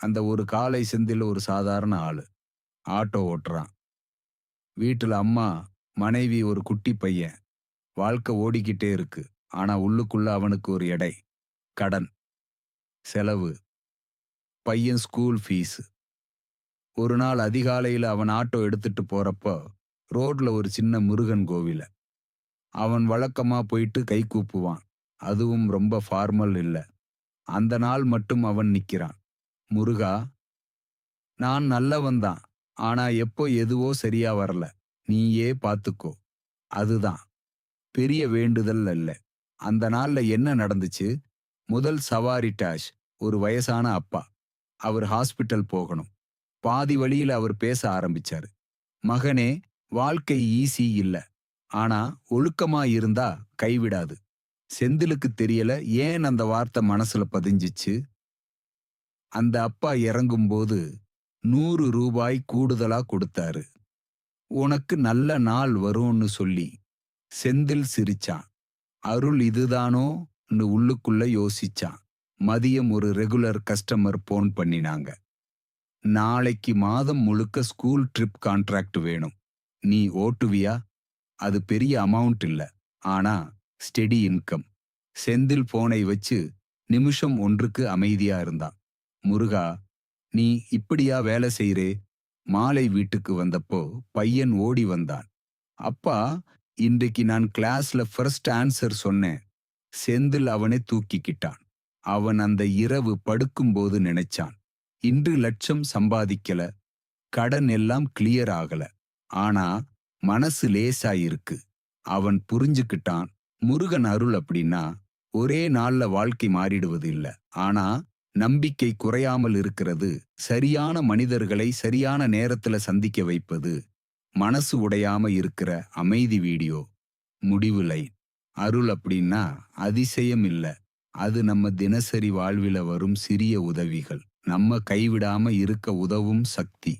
அந்த ஒரு காலை செந்தில் ஒரு சாதாரண ஆளு. ஆட்டோ ஓட்டுறான். வீட்டுல அம்மா, மனைவி, ஒரு குட்டி பையன். வாழ்க்கை ஓடிக்கிட்டே இருக்கு. ஆனா உள்ளுக்குள்ள அவனுக்கு ஒரு எடை. கடன், செலவு, பையன் ஸ்கூல் ஃபீஸ். ஒரு நாள் அதிகாலையில அவன் ஆட்டோ எடுத்துட்டு போறப்போ, ரோட்ல ஒரு சின்ன முருகன் கோவில. அவன் வழக்கமா போயிட்டு கை கூப்புவான். அதுவும் ரொம்ப ஃபார்மல் இல்ல. அந்த நாள் மட்டும் அவன் நிக்கிறான். முருகா, நான் நல்லவன் தான். ஆனா எப்போ எதுவோ சரியா வரல. நீயே பாத்துக்கோ. அதுதான். பெரிய வேண்டுதல் அல்ல. அந்த நாள்ல என்ன நடந்துச்சு? முதல் சவாரி டாஷ். ஒரு வயசான அப்பா. அவர் ஹாஸ்பிட்டல் போகணும். பாதி வழியில அவர் பேச ஆரம்பிச்சாரு. மகனே, வாழ்க்கை ஈஸி இல்ல. ஆனா ஒழுக்கமா இருந்தா கைவிடாது. செந்திலுக்கு தெரியல ஏன் அந்த வார்த்தை மனசுல பதிஞ்சிச்சு. அந்த அப்பா இறங்கும்போது ரூ. 100 கூடுதலா கொடுத்தாரு. உனக்கு நல்ல நாள் வரும்னு சொல்லி. செந்தில் சிரிச்சான். அருள் இதுதானோன்னு உள்ளுக்குள்ள யோசிச்சான். மதியம் ஒரு ரெகுலர் கஸ்டமர் போன் பண்ணினாங்க. நாளைக்கு மாதம் முழுக்க ஸ்கூல் ட்ரிப் கான்ட்ராக்ட் வேணும். நீ ஓட்டுவியா? அது பெரிய அமௌண்ட் இல்ல. ஆனா ஸ்டெடி இன்கம். செந்தில் போனை வச்சு நிமிஷம் ஒன்றுக்கு அமைதியா இருந்தான். முருகா, நீ இப்படியா வேலை செய்றே? மாலை வீட்டுக்கு வந்தப்போ பையன் ஓடி வந்தான். அப்பா, இன்றைக்கு நான் கிளாஸ்ல ஃபர்ஸ்ட் ஆன்சர் சொன்னேன். செந்தில் அவனை தூக்கிக்கிட்டான். அவன் அந்த இரவு படுக்கும்போது நினைச்சான். இன்று லட்சம் சம்பாதிக்கல, கடன் எல்லாம் கிளியர் ஆகல. ஆனா மனசு லேசாயிருக்கு. அவன் புரிஞ்சுக்கிட்டான். முருகன் அருள் அப்படின்னா ஒரே நாள்ல வாழ்க்கை மாறிடுவது இல்ல. ஆனா நம்பிக்கை குறையாமல் இருக்கிறது. சரியான மனிதர்களை சரியான நேரத்துல சந்திக்க வைப்பது. மனசு உடையாம இருக்கிற அமைதி வீடியோ. முடிவு லைன். அருள் அப்படின்னா அதிசயம் இல்ல. அது நம்ம தினசரி வாழ்வில வரும் சிறிய உதவிகள். நம்ம கைவிடாம இருக்க உதவும் சக்தி.